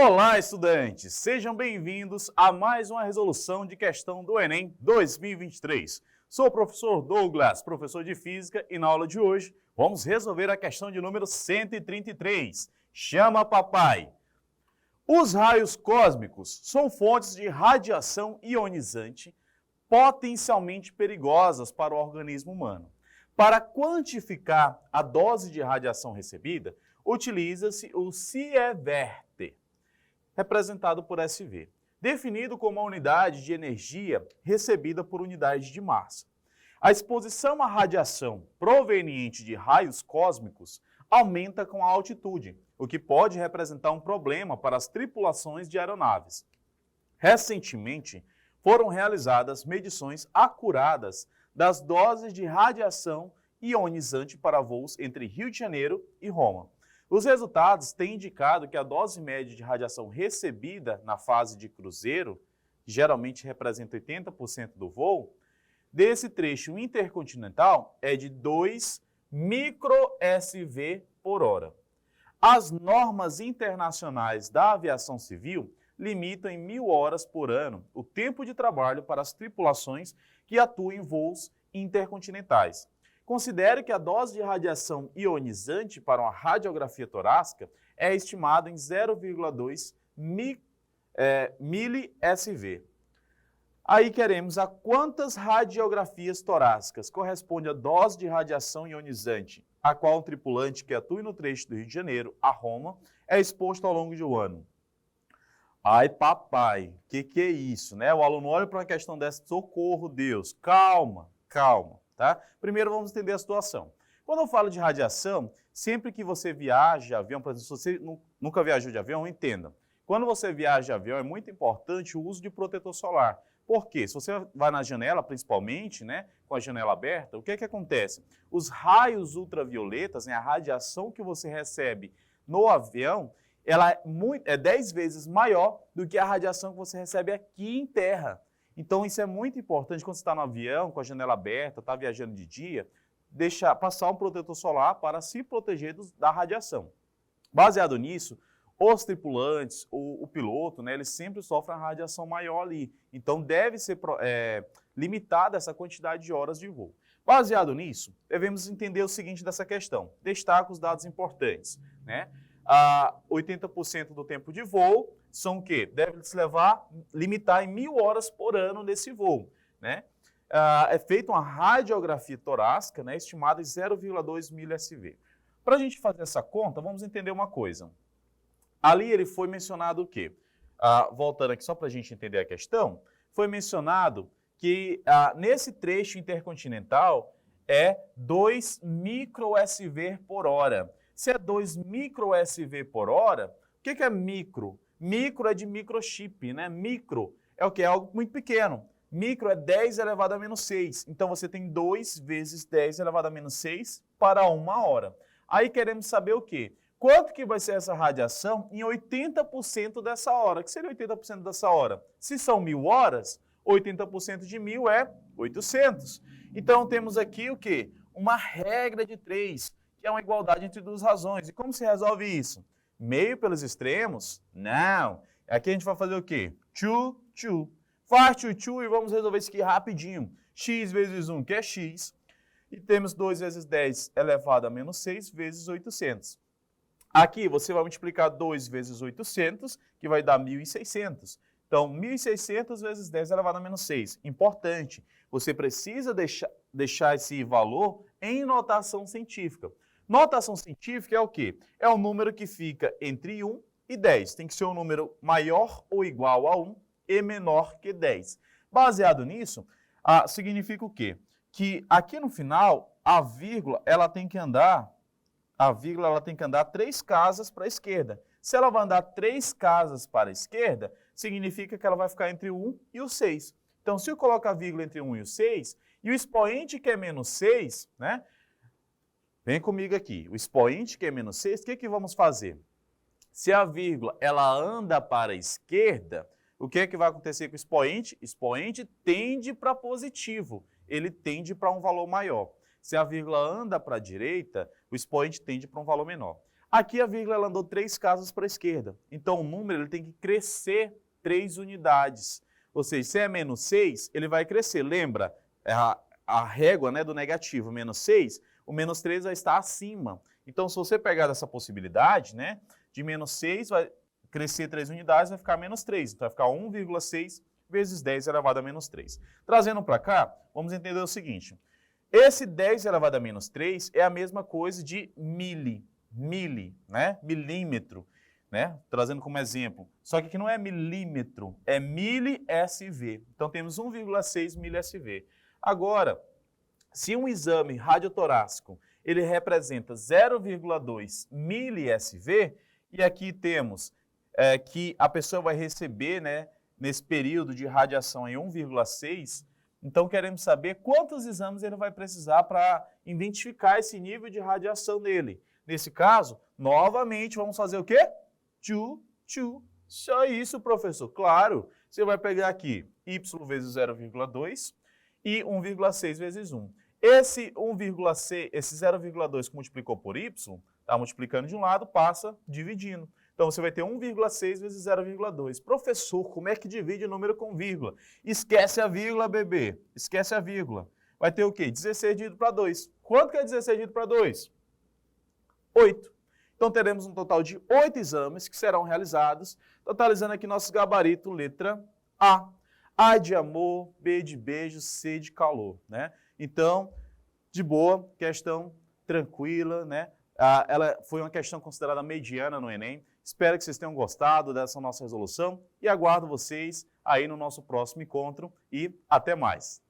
Olá, estudantes! Sejam bem-vindos a mais uma resolução de questão do Enem 2023. Sou o professor Douglas, professor de Física, e na aula de hoje vamos resolver a questão de número 133. Chama papai! Os raios cósmicos são fontes de radiação ionizante potencialmente perigosas para o organismo humano. Para quantificar a dose de radiação recebida, utiliza-se o Sievert, representado por SV, definido como a unidade de energia recebida por unidade de massa. A exposição à radiação proveniente de raios cósmicos aumenta com a altitude, o que pode representar um problema para as tripulações de aeronaves. Recentemente, foram realizadas medições acuradas das doses de radiação ionizante para voos entre Rio de Janeiro e Roma. Os resultados têm indicado que a dose média de radiação recebida na fase de cruzeiro, que geralmente representa 80% do voo, desse trecho intercontinental é de 2 microSV por hora. As normas internacionais da aviação civil limitam em 1.000 horas por ano o tempo de trabalho para as tripulações que atuam em voos intercontinentais. Considere que a dose de radiação ionizante para uma radiografia torácica é estimada em 0,2 mili-SV. Aí queremos a quantas radiografias torácicas corresponde a dose de radiação ionizante a qual um tripulante que atua no trecho do Rio de Janeiro a Roma é exposto ao longo de um ano. Ai, papai, que é isso, né? O aluno olha para uma questão dessa, socorro, Deus, calma, calma. Tá? Primeiro vamos entender a situação. Quando eu falo de radiação, sempre que você viaja de avião, por exemplo, se você nunca viajou de avião, entenda. Quando você viaja de avião é muito importante o uso de protetor solar. Por quê? Se você vai na janela, principalmente, né, com a janela aberta, o que acontece? Os raios ultravioletas, né, a radiação que você recebe no avião, ela é 10 vezes maior do que a radiação que você recebe aqui em terra. Então, isso é muito importante quando você está no avião, com a janela aberta, está viajando de dia, passar um protetor solar para se proteger da radiação. Baseado nisso, os tripulantes, o piloto, né, eles sempre sofrem a radiação maior ali. Então, deve ser limitada essa quantidade de horas de voo. Baseado nisso, devemos entender o seguinte dessa questão. Destaco os dados importantes, né? 80% do tempo de voo são o quê? Deve se limitar em 1.000 horas por ano nesse voo, né? É feita uma radiografia torácica, né, estimada em 0,2 mili-SV. Para a gente fazer essa conta, vamos entender uma coisa. Ali ele foi mencionado o quê? Voltando aqui só para a gente entender a questão, foi mencionado que nesse trecho intercontinental é 2 microSV por hora. Se é 2 microSV por hora, o que é micro? Micro é de microchip, né? Micro é o que? É algo muito pequeno. Micro é 10 elevado a menos 6. Então, você tem 2 vezes 10 elevado a menos 6 para 1 hora. Aí queremos saber o quê? Quanto que vai ser essa radiação em 80% dessa hora? O que seria 80% dessa hora? Se são 1.000 horas, 80% de 1.000 é 800. Então, temos aqui o quê? Uma regra de 3. Que é uma igualdade entre duas razões. E como se resolve isso? Meio pelos extremos? Não. Aqui a gente vai fazer o quê? Tchu. Faz tchu e vamos resolver isso aqui rapidinho. X vezes 1, que é x. E temos 2 vezes 10 elevado a menos 6 vezes 800. Aqui você vai multiplicar 2 vezes 800, que vai dar 1.600. Então, 1.600 vezes 10 elevado a menos 6. Importante, você precisa deixar esse valor em notação científica. Notação científica é o quê? É um número que fica entre 1 e 10. Tem que ser um número maior ou igual a 1 e menor que 10. Baseado nisso, significa o quê? Que aqui no final, a vírgula ela tem que andar 3 casas para a esquerda. Se ela vai andar 3 casas para a esquerda, significa que ela vai ficar entre o 1 e o 6. Então, se eu colocar a vírgula entre o 1 e o 6, e o expoente que é menos 6, né? Vem comigo aqui. O expoente que é menos 6, o que vamos fazer? Se a vírgula ela anda para a esquerda, o que vai acontecer com o expoente? Expoente tende para positivo. Ele tende para um valor maior. Se a vírgula anda para a direita, o expoente tende para um valor menor. Aqui a vírgula ela andou 3 casas para a esquerda. Então o número ele tem que crescer 3 unidades. Ou seja, se é menos 6, ele vai crescer. Lembra, a régua, né, do negativo, menos 6, o menos 3 vai estar acima. Então se você pegar essa possibilidade, né, de menos 6 vai crescer 3 unidades, vai ficar menos 3. Então vai ficar 1,6 vezes 10 elevado a menos 3. Trazendo para cá, vamos entender o seguinte. Esse 10 elevado a menos 3 é a mesma coisa de né? Milímetro, né? Trazendo como exemplo. Só que aqui não é milímetro, é mili-SV. Então temos 1,6 mili-SV. Agora, se um exame radiotorácico ele representa 0,2 mili-SV, e aqui temos que a pessoa vai receber, né, nesse período de radiação em 1,6, então queremos saber quantos exames ele vai precisar para identificar esse nível de radiação dele. Nesse caso, novamente, vamos fazer o quê? Só isso, professor. Claro, você vai pegar aqui y vezes 0,2 e 1,6 vezes 1. Esse 1,6, esse 0,2 que multiplicou por y, está multiplicando de um lado, passa dividindo. Então, você vai ter 1,6 vezes 0,2. Professor, como é que divide o número com vírgula? Esquece a vírgula, bebê. Esquece a vírgula. Vai ter o quê? 16 dividido para 2. Quanto que é 16 dividido para 2? 8. Então, teremos um total de 8 exames que serão realizados, totalizando aqui nosso gabarito, letra A. A de amor, B de beijo, C de calor, né? Então, de boa, questão tranquila, né? Ela foi uma questão considerada mediana no Enem. Espero que vocês tenham gostado dessa nossa resolução e aguardo vocês aí no nosso próximo encontro e até mais.